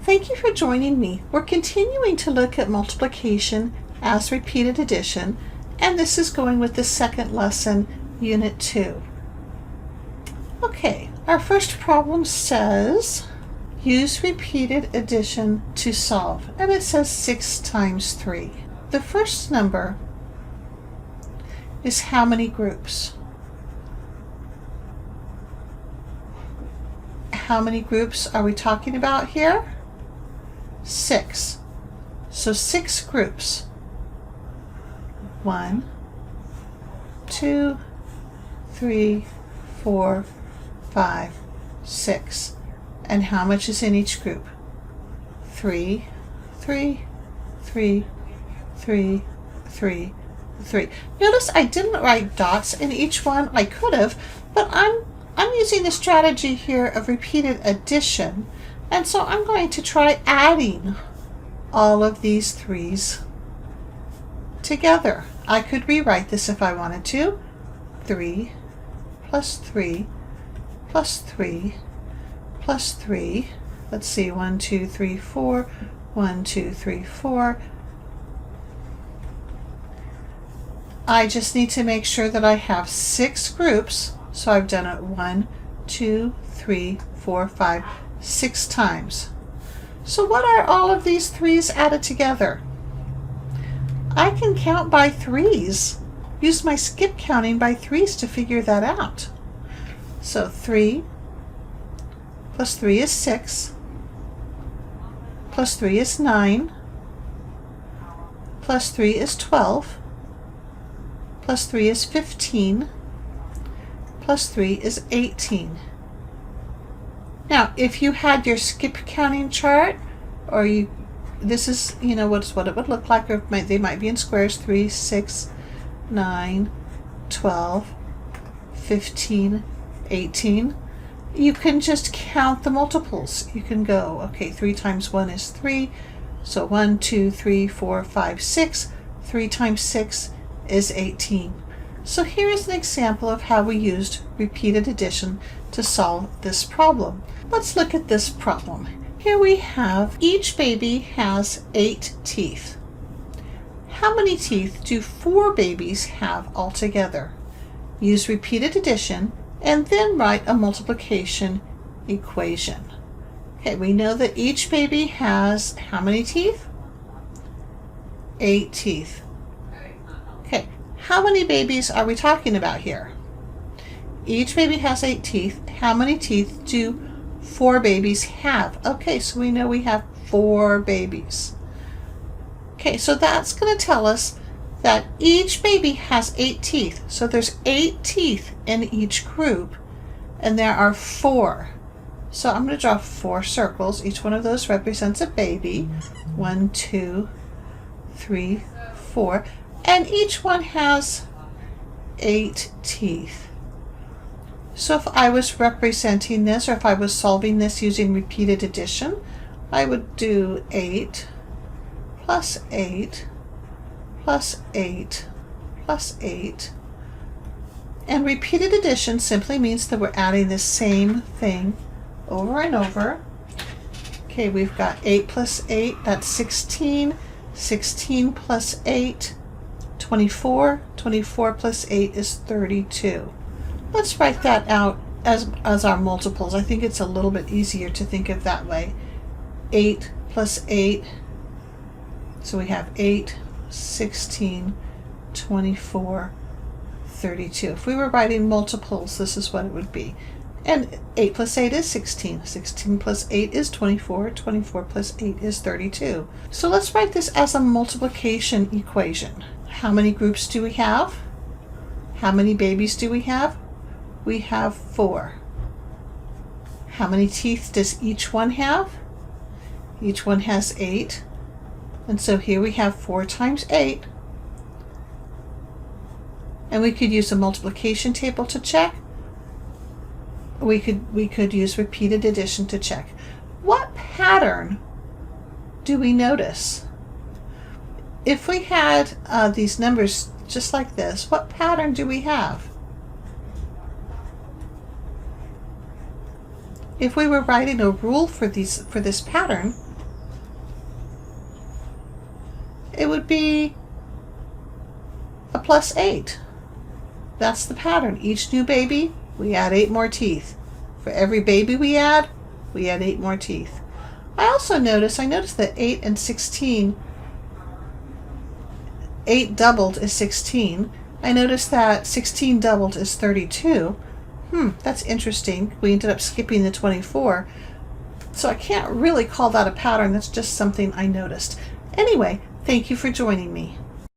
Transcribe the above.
Thank you for joining me. We're continuing to look at multiplication as repeated addition, and this is going with the second lesson, Unit 2. Okay, our first problem says, use repeated addition to solve, and it says 6 times 3. The first number is how many groups? How many groups are we talking about here? 6. So 6 groups. 1, 2, 3, 4, 5, 6. And how much is in each group? 3, 3, 3, 3, 3, 3. Notice I didn't write dots in each one. I could have, but I'm using the strategy here of repeated addition, and so I'm going to try adding all of these 3's together. I could rewrite this if I wanted to. 3 plus 3 plus 3 plus 3. Let's see, 1, 2, 3, 4. 1, 2, 3, 4. I just need to make sure that I have 6 groups. So I've done it 1, 2, 3, 4, 5, 6 times. So what are all of these 3's added together? I can count by 3's. Use my skip counting by 3's to figure that out. So 3 plus 3 is 6, plus 3 is 9, plus 3 is 12, plus 3 is 15, plus 3 is 18. Now, if you had your skip counting chart, or this is, what it would look like, or they might be in squares, 3, 6, 9, 12, 15, 18. You can just count the multiples. You can go, okay, 3 times 1 is 3, so 1, 2, 3, 4, 5, 6. 3 times 6 is 18. So here is an example of how we used repeated addition to solve this problem. Let's look at this problem. Here we have each baby has 8 teeth. How many teeth do 4 babies have altogether? Use repeated addition and then write a multiplication equation. Okay, we know that each baby has how many teeth? 8 teeth. Okay, how many babies are we talking about here? Each baby has 8 teeth. How many teeth do 4 babies have? Okay, so we know we have 4 babies. Okay, so that's going to tell us that each baby has 8 teeth. So there's 8 teeth in each group, and there are 4. So I'm going to draw 4 circles. Each one of those represents a baby. 1, 2, 3, 4. And each one has 8 teeth. So if I was representing this, or if I was solving this using repeated addition, I would do 8 plus 8 plus 8 plus 8. And repeated addition simply means that we're adding the same thing over and over. Okay, we've got 8 plus 8, that's 16. 16 plus 8, 24. 24 plus 8 is 32. Let's write that out as our multiples. I think it's a little bit easier to think of that way. 8 plus 8, so we have 8, 16, 24, 32. If we were writing multiples, this is what it would be. And 8 plus 8 is 16. 16 plus 8 is 24. 24 plus 8 is 32. So let's write this as a multiplication equation. How many groups do we have? How many babies do we have? We have 4. How many teeth does each one have? Each one has 8. And so here we have 4 times 8. And we could use a multiplication table to check. We could use repeated addition to check. What pattern do we notice? If we had these numbers just like this, what pattern do we have? If we were writing a rule for this pattern, it would be a plus 8. That's the pattern. Each new baby, we add 8 more teeth. For every baby we add 8 more teeth. I also noticed that 8 and 16, 8 doubled is 16. I noticed that 16 doubled is 32. That's interesting. We ended up skipping the 24. So I can't really call that a pattern. That's just something I noticed. Anyway, thank you for joining me.